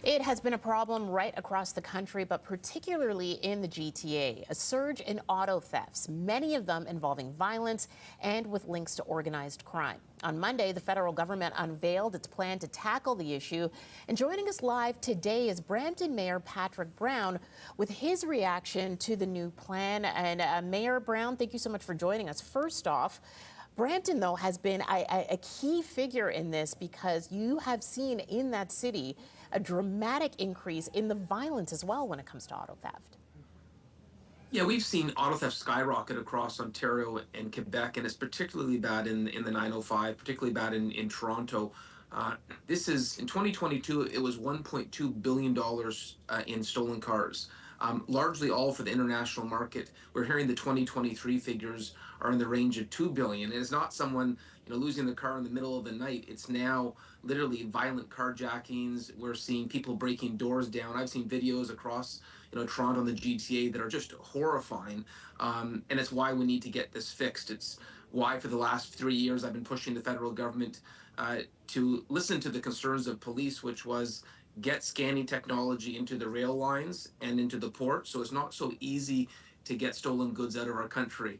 It has been a problem right across the country, but particularly in the GTA. A surge in auto thefts, many of them involving violence and with links to organized crime. On Monday, the federal government unveiled its plan to tackle the issue. And joining us live today is Brampton Mayor Patrick Brown with his reaction to the new plan. And Mayor Brown, thank you so much for joining us. First off, Brampton, though, has been a key figure in this because you have seen in that city a dramatic increase in the violence as well when it comes to auto theft. Yeah, we've seen auto theft skyrocket across Ontario and Quebec, and it's particularly bad in the 905, particularly bad in Toronto. Uh, this is in 2022, it was $1.2 billion in stolen cars, largely all for the international market. We're hearing the 2023 figures are in the range of 2 billion. And it's not someone losing the car in the middle of the night. It's now literally violent carjackings. We're seeing people breaking doors down. I've seen videos across Toronto and the GTA that are just horrifying. And it's why we need to get this fixed. It's why for the last 3 years I've been pushing the federal government to listen to the concerns of police, which was get scanning technology into the rail lines and into the port, so it's not so easy to get stolen goods out of our country.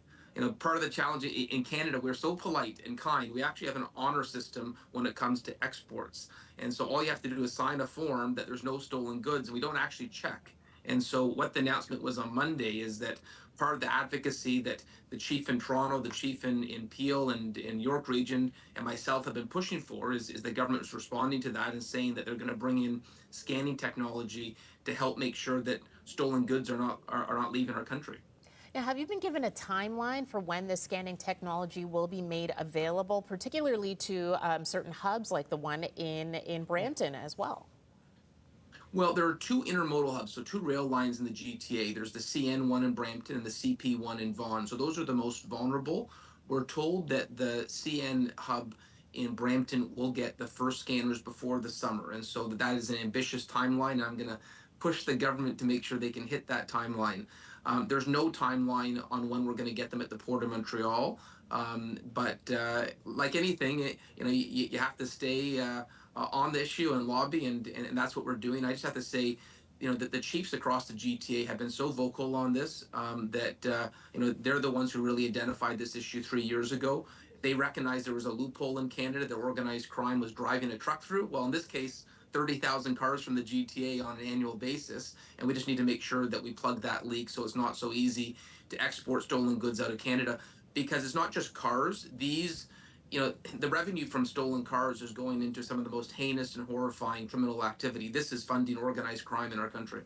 Part of the challenge in Canada, we're so polite and kind. We actually have an honor system when it comes to exports. And so all you have to do is sign a form that there's no stolen goods, and we don't actually check. And so what the announcement was on Monday is that part of the advocacy that the chief in Toronto, the chief in Peel and in York region, and myself have been pushing for is the government is responding to that and saying that they're going to bring in scanning technology to help make sure that stolen goods are not leaving our country. Now, have you been given a timeline for when this scanning technology will be made available, particularly to certain hubs like the one in Brampton as well? Well, there are two intermodal hubs, so two rail lines in the GTA. There's the CN one in Brampton and the CP one in Vaughan. So those are the most vulnerable. We're told that the CN hub in Brampton will get the first scanners before the summer. And so that is an ambitious timeline. I'm going to push the government to make sure they can hit that timeline. There's no timeline on when we're going to get them at the Port of Montreal. But like anything, you have to stay on the issue and lobby, and that's what we're doing. I just have to say, that the chiefs across the GTA have been so vocal on this that they're the ones who really identified this issue 3 years ago. They recognized there was a loophole in Canada that organized crime was driving a truck through. Well, in this case, 30,000 cars from the GTA on an annual basis, and we just need to make sure that we plug that leak so it's not so easy to export stolen goods out of Canada, because it's not just cars. The revenue from stolen cars is going into some of the most heinous and horrifying criminal activity. This is funding organized crime in our country.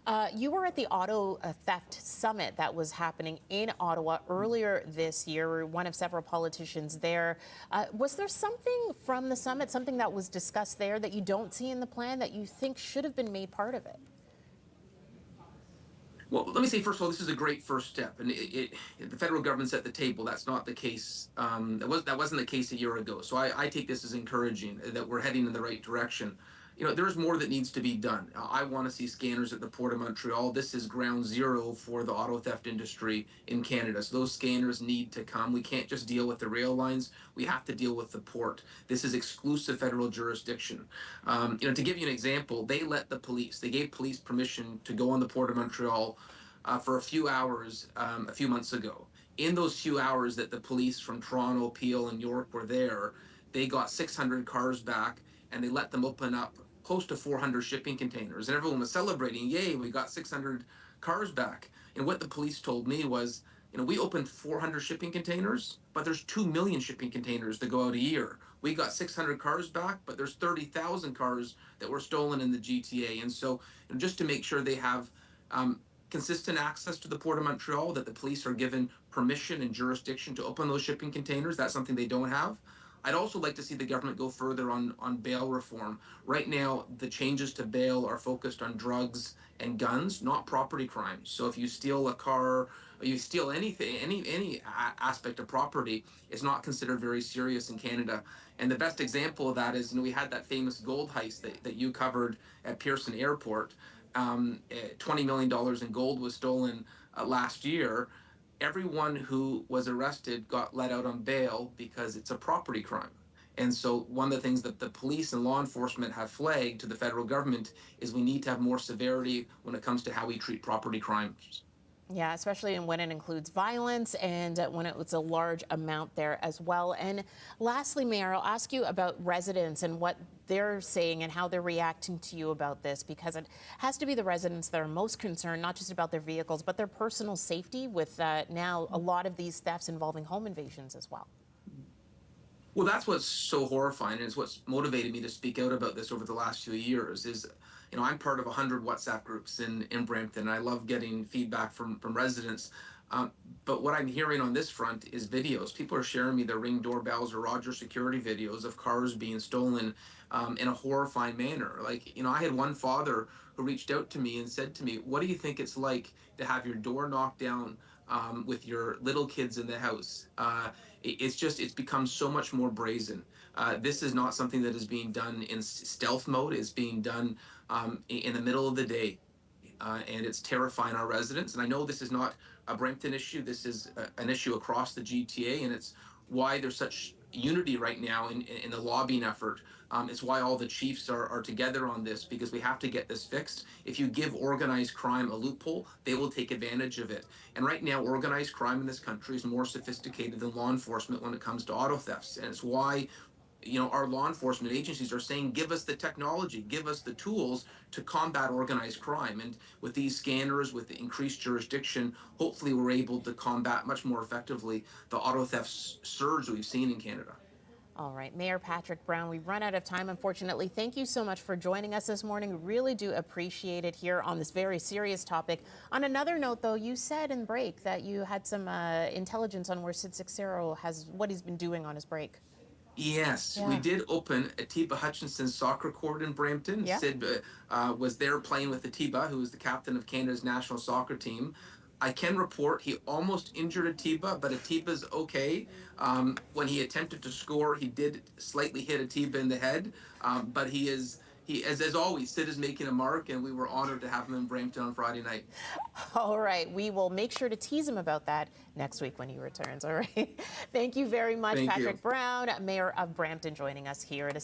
Right. You were at the auto theft summit that was happening in Ottawa earlier this year, one of several politicians there. Was there something from the summit, something that was discussed there that you don't see in the plan that you think should have been made part of it? Well, let me say, first of all, this is a great first step, and the federal government's at the table. That's not the case. That wasn't the case a year ago. So I take this as encouraging that we're heading in the right direction. There's more that needs to be done. I want to see scanners at the Port of Montreal. This is ground zero for the auto theft industry in Canada. So those scanners need to come. We can't just deal with the rail lines. We have to deal with the port. This is exclusive federal jurisdiction. To give you an example, they gave police permission to go on the Port of Montreal for a few hours a few months ago. In those few hours that the police from Toronto, Peel, and York were there, they got 600 cars back, and they let them open up close to 400 shipping containers. And everyone was celebrating, yay, we got 600 cars back. And what the police told me was, we opened 400 shipping containers, but there's 2 million shipping containers that go out a year. We got 600 cars back, but there's 30,000 cars that were stolen in the GTA. And so just to make sure they have consistent access to the Port of Montreal, that the police are given permission and jurisdiction to open those shipping containers, that's something they don't have. I'd also like to see the government go further on bail reform. Right now, the changes to bail are focused on drugs and guns, not property crimes. So if you steal a car, or you steal anything, any aspect of property, it's not considered very serious in Canada. And the best example of that is, we had that famous gold heist that you covered at Pearson Airport. $20 million in gold was stolen last year. Everyone who was arrested got let out on bail because it's a property crime. And so one of the things that the police and law enforcement have flagged to the federal government is we need to have more severity when it comes to how we treat property crimes. Yeah, especially when it includes violence and when it's a large amount there as well. And lastly, Mayor, I'll ask you about residents and what they're saying and how they're reacting to you about this, because it has to be the residents that are most concerned, not just about their vehicles, but their personal safety with now a lot of these thefts involving home invasions as well. Well, that's what's so horrifying, and it's what's motivated me to speak out about this over the last few years. Is I'm part of 100 WhatsApp groups in Brampton, and I love getting feedback from residents. Um, but what I'm hearing on this front is videos. People are sharing me their Ring doorbells or Roger security videos of cars being stolen in a horrifying manner. Like, I had one father who reached out to me and said to me, "What do you think it's like to have your door knocked down with your little kids in the house?" It's become so much more brazen. This is not something that is being done in stealth mode. It's being done in the middle of the day, and it's terrifying our residents. And I know this is not a Brampton issue. This is an issue across the GTA, and it's why there's such unity right now in the lobbying effort. It's why all the chiefs are together on this, because we have to get this fixed. If you give organized crime a loophole, they will take advantage of it. And right now, organized crime in this country is more sophisticated than law enforcement when it comes to auto thefts. And it's why our law enforcement agencies are saying, give us the technology, give us the tools to combat organized crime. And with these scanners, with the increased jurisdiction, hopefully we're able to combat much more effectively the auto theft surge that we've seen in Canada. All right, Mayor Patrick Brown, we've run out of time, unfortunately. Thank you so much for joining us this morning. We really do appreciate it here on this very serious topic. On another note, though, you said in break that you had some intelligence on where Sid Seixeiro what he's been doing on his break. Yes, we Yeah. did open Atiba Hutchinson's soccer court in Brampton. Yeah. Sid was there playing with Atiba, who is the captain of Canada's national soccer team. I can report he almost injured Atiba, but Atiba's okay. When he attempted to score, he did slightly hit Atiba in the head, but as always, Sid is making a mark, and we were honored to have him in Brampton on Friday night. All right, we will make sure to tease him about that next week when he returns. All right. Thank you very much, Thank you. Patrick Brown, Mayor of Brampton, joining us here at a